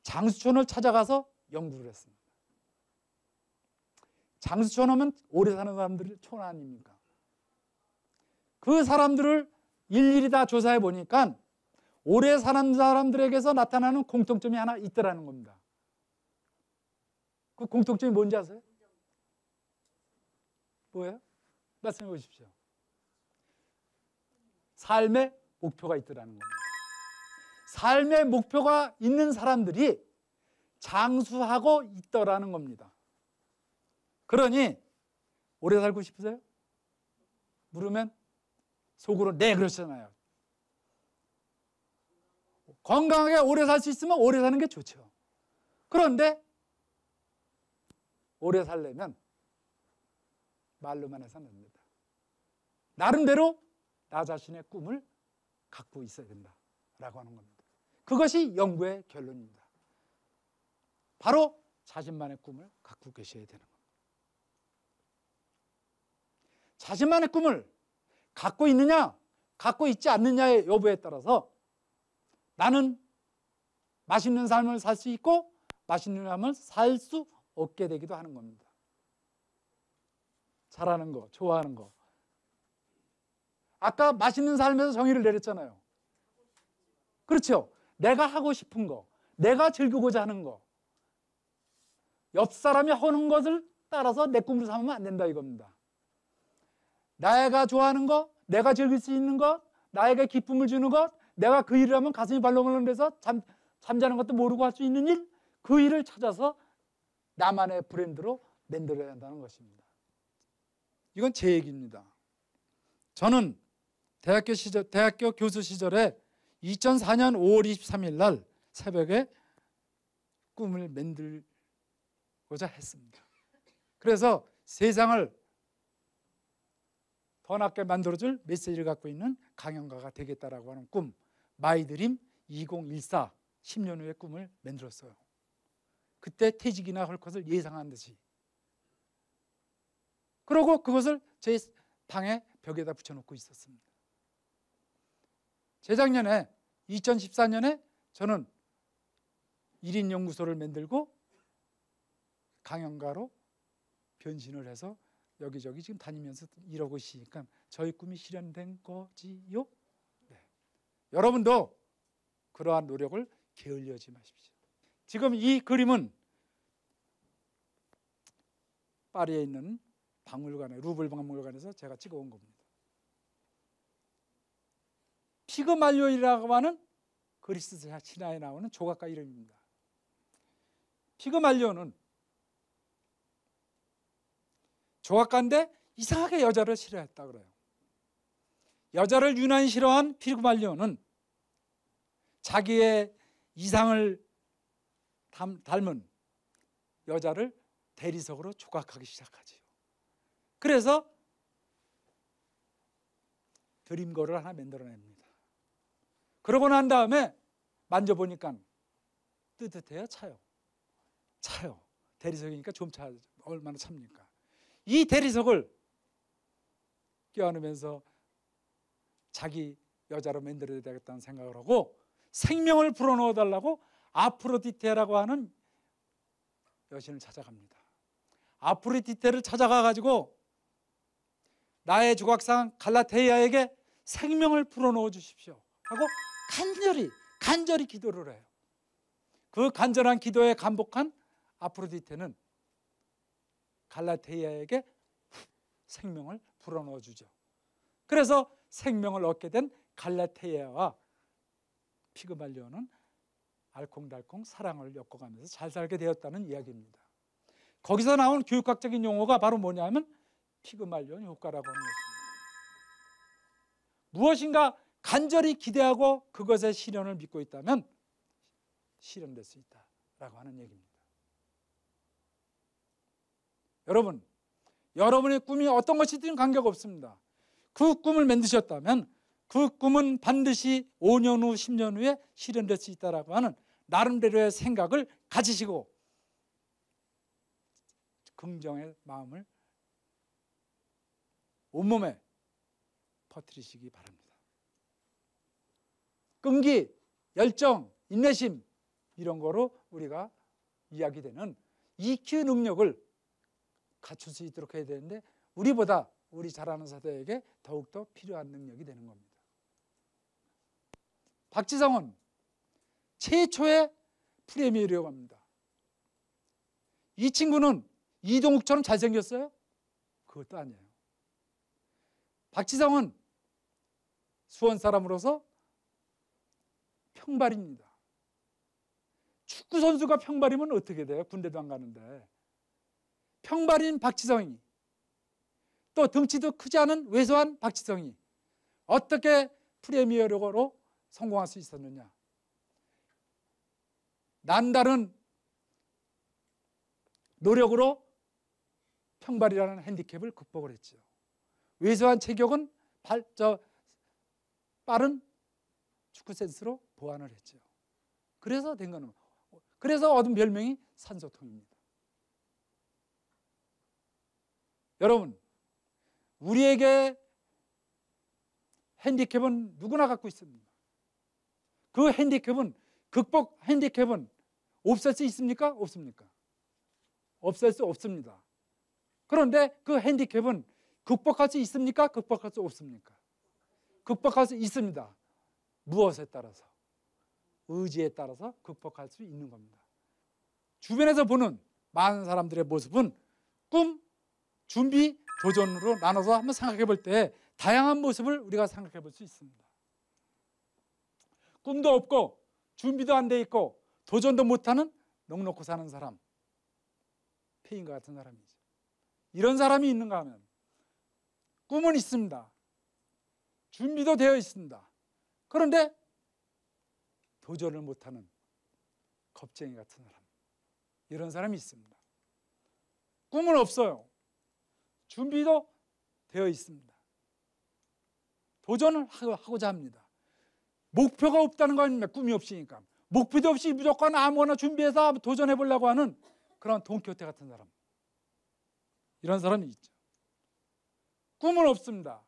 장수촌을 찾아가서 연구를 했습니다. 장수촌 하면 오래 사는 사람들이 촌 아닙니까? 그 사람들을 일일이 다 조사해 보니까 오래 사는 사람들에게서 나타나는 공통점이 하나 있더라는 겁니다. 그 공통점이 뭔지 아세요? 뭐예요? 말씀해 보십시오. 삶의 목표가 있더라는 겁니다. 삶의 목표가 있는 사람들이 장수하고 있더라는 겁니다. 그러니 오래 살고 싶으세요? 물으면 속으로 네 그러잖아요. 건강하게 오래 살 수 있으면 오래 사는 게 좋죠. 그런데 오래 살려면 말로만 해서는 안 됩니다. 나름대로 나 자신의 꿈을 갖고 있어야 된다라고 하는 겁니다. 그것이 연구의 결론입니다. 바로 자신만의 꿈을 갖고 계셔야 되는 겁니다. 자신만의 꿈을 갖고 있느냐, 갖고 있지 않느냐의 여부에 따라서 나는 맛있는 삶을 살 수 있고 맛있는 삶을 살 수 없게 되기도 하는 겁니다. 잘하는 거, 좋아하는 거. 아까 맛있는 삶에서 정의를 내렸잖아요. 그렇죠? 내가 하고 싶은 거, 내가 즐기고자 하는 거. 옆 사람이 하는 것을 따라서 내 꿈을 삼으면 안 된다 이겁니다. 내가 좋아하는 것, 내가 즐길 수 있는 것, 나에게 기쁨을 주는 것, 내가 그 일을 하면 가슴이 벌렁벌렁해서 잠자는 것도 모르고 할 수 있는 일, 그 일을 찾아서 나만의 브랜드로 만들어야 한다는 것입니다. 이건 제 얘기입니다. 저는 대학교 교수 시절에 2004년 5월 23일 날 새벽에 꿈을 만들고자 했습니다. 그래서 세상을 더 낫게 만들어줄 메시지를 갖고 있는 강연가가 되겠다라고 하는 꿈, 마이드림 2014, 10년 후의 꿈을 만들었어요. 그때 퇴직이나 할 것을 예상한 듯이. 그러고 그것을 제 방에 벽에다 붙여놓고 있었습니다. 재작년에 2014년에 저는 1인 연구소를 만들고 강연가로 변신을 해서 여기저기 지금 다니면서 이러고 있으니까 저희 꿈이 실현된 거지요? 네. 여러분도 그러한 노력을 게을리하지 마십시오. 지금 이 그림은 파리에 있는 박물관에, 루브르 박물관에서 제가 찍어온 겁니다. 피그말리온이라고 하는 그리스 신화에 나오는 조각가 이름입니다. 피그말리온은 조각가인데 이상하게 여자를 싫어했다 그래요. 여자를 유난히 싫어한 피그말리온은 자기의 이상을 닮은 여자를 대리석으로 조각하기 시작하지요. 그래서 드림걸을 하나 만들어냅니다. 그러고 난 다음에 만져보니까 뜨뜻해요, 차요? 차요. 대리석이니까 좀 차, 얼마나 찹니까? 이 대리석을 껴안으면서 자기 여자로 만들어야 되겠다는 생각을 하고 생명을 불어넣어 달라고 아프로디테라고 하는 여신을 찾아갑니다. 아프로디테를 찾아가 가지고 나의 조각상 갈라테이아에게 생명을 불어넣어 주십시오 하고 간절히 기도를 해요. 그 간절한 기도에 감복한 아프로디테는 갈라테이아에게 생명을 불어넣어 주죠. 그래서 생명을 얻게 된 갈라테이아와 피그말리온은 알콩달콩 사랑을 엮어가면서 잘 살게 되었다는 이야기입니다. 거기서 나온 교육학적인 용어가 바로 뭐냐면 피그말리온 효과라고 하는 것입니다. 무엇인가 간절히 기대하고 그것의 실현을 믿고 있다면 실현될 수 있다라고 하는 얘기입니다. 여러분, 여러분의 꿈이 어떤 것이든 관계없습니다. 그 꿈을 만드셨다면 그 꿈은 반드시 5년 후, 10년 후에 실현될 수 있다라고 하는 나름대로의 생각을 가지시고 긍정의 마음을 온몸에 퍼뜨리시기 바랍니다. 끈기, 열정, 인내심 이런 거로 우리가 이야기되는 EQ 능력을 갖출 수 있도록 해야 되는데 우리보다 우리 잘하는 사도에게 더욱더 필요한 능력이 되는 겁니다. 박지성은 최초의 프리미어라고 합니다. 이 친구는 이동욱처럼 잘생겼어요? 그것도 아니에요. 박지성은 수원 사람으로서 평발입니다. 축구 선수가 평발이면 어떻게 돼요? 군대도 안 가는데. 평발인 박지성이 또 덩치도 크지 않은 왜소한 박지성이 어떻게 프리미어리그로 성공할 수 있었느냐? 난다른 노력으로 평발이라는 핸디캡을 극복을 했죠. 왜소한 체격은 빠른 축구 센스로 보완을 했죠. 그래서 된 거는, 그래서 얻은 별명이 산소통입니다. 여러분, 우리에게 핸디캡은 누구나 갖고 있습니다. 그 핸디캡은 핸디캡은 없앨 수 있습니까? 없습니까? 없앨 수 없습니다. 그런데 그 핸디캡은 극복할 수 있습니까? 극복할 수 없습니까? 극복할 수 있습니다. 무엇에 따라서? 의지에 따라서 극복할 수 있는 겁니다. 주변에서 보는 많은 사람들의 모습은 꿈, 준비, 도전으로 나눠서 한번 생각해 볼 때 다양한 모습을 우리가 생각해 볼 수 있습니다. 꿈도 없고 준비도 안 돼 있고 도전도 못하는 넉넉고 사는 사람, 폐인과 같은 사람이죠. 이런 사람이 있는가 하면 꿈은 있습니다. 준비도 되어 있습니다. 그런데 도전을 못하는 겁쟁이 같은 사람, 이런 사람이 있습니다. 꿈은 없어요. 준비도 되어 있습니다. 도전을 하고자 합니다. 목표가 없다는 거 아닙니까? 꿈이 없으니까. 목표도 없이 무조건 아무거나 준비해서 도전해 보려고 하는 그런 돈키호테 같은 사람, 이런 사람이 있죠. 꿈은 없습니다.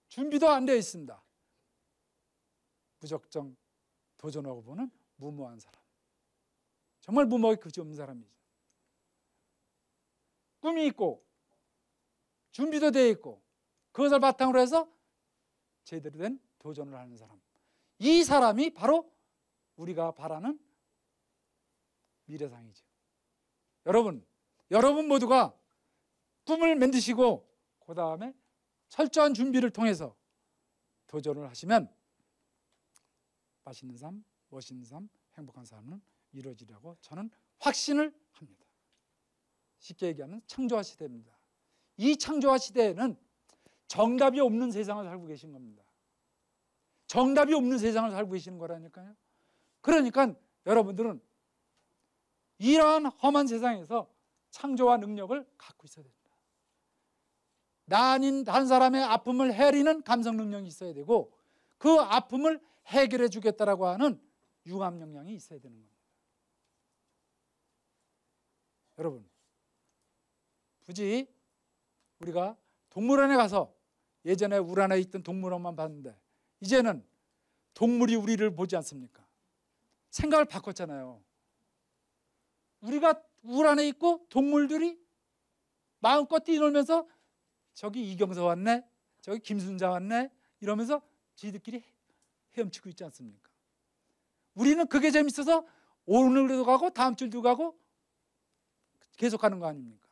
준비도 안 되어 있습니다. 무작정 도전하고 보는 무모한 사람, 정말 무모하게 그지없는 사람이죠. 꿈이 있고 준비도 되어 있고 그것을 바탕으로 해서 제대로 된 도전을 하는 사람, 이 사람이 바로 우리가 바라는 미래상이죠. 여러분 모두가 꿈을 만드시고 그 다음에 철저한 준비를 통해서 도전을 하시면 맛있는 삶, 멋있는 삶, 행복한 삶은 이루어지려고 저는 확신을 합니다. 쉽게 얘기하면 창조화 시대입니다. 이 창조화 시대에는 정답이 없는 세상을 살고 계신 겁니다. 정답이 없는 세상을 살고 계시는 거라니까요. 그러니까 여러분들은 이러한 험한 세상에서 창조화 능력을 갖고 있어야 됩니다. 나 아닌 다른 사람의 아픔을 헤아리는 감성 능력이 있어야 되고 그 아픔을 해결해 주겠다라고 하는 융합 역량이 있어야 되는 겁니다. 여러분, 굳이 우리가 동물원에 가서 예전에 우리 안에 있던 동물원만 봤는데 이제는 동물이 우리를 보지 않습니까? 생각을 바꿨잖아요. 우리가 우리 안에 있고 동물들이 마음껏 뛰놀면서 저기 이경서 왔네, 저기 김순자 왔네 이러면서 지들끼리 헤엄치고 있지 않습니까? 우리는 그게 재밌어서 오늘도 가고 다음 주도 가고 계속 가는 거 아닙니까?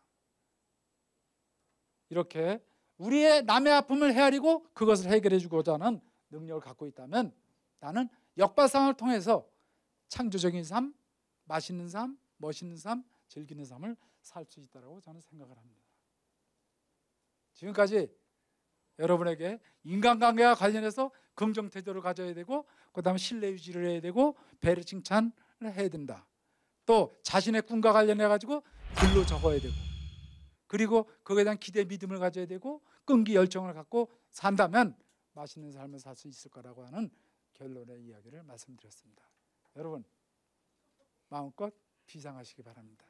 이렇게 우리의 남의 아픔을 헤아리고 그것을 해결해 주고자 하는 능력을 갖고 있다면 나는 역발상을 통해서 창조적인 삶, 맛있는 삶, 멋있는 삶, 즐기는 삶을 살 수 있다고 저는 생각을 합니다. 지금까지 여러분에게 인간관계와 관련해서 긍정 태도를 가져야 되고 그 다음에 신뢰 유지를 해야 되고 배려 칭찬을 해야 된다. 또 자신의 꿈과 관련해 가지고 글로 적어야 되고 그리고 거기에 대한 기대 믿음을 가져야 되고 끈기 열정을 갖고 산다면 맛있는 삶을 살 수 있을 거라고 하는 결론의 이야기를 말씀드렸습니다. 여러분 마음껏 비상하시기 바랍니다.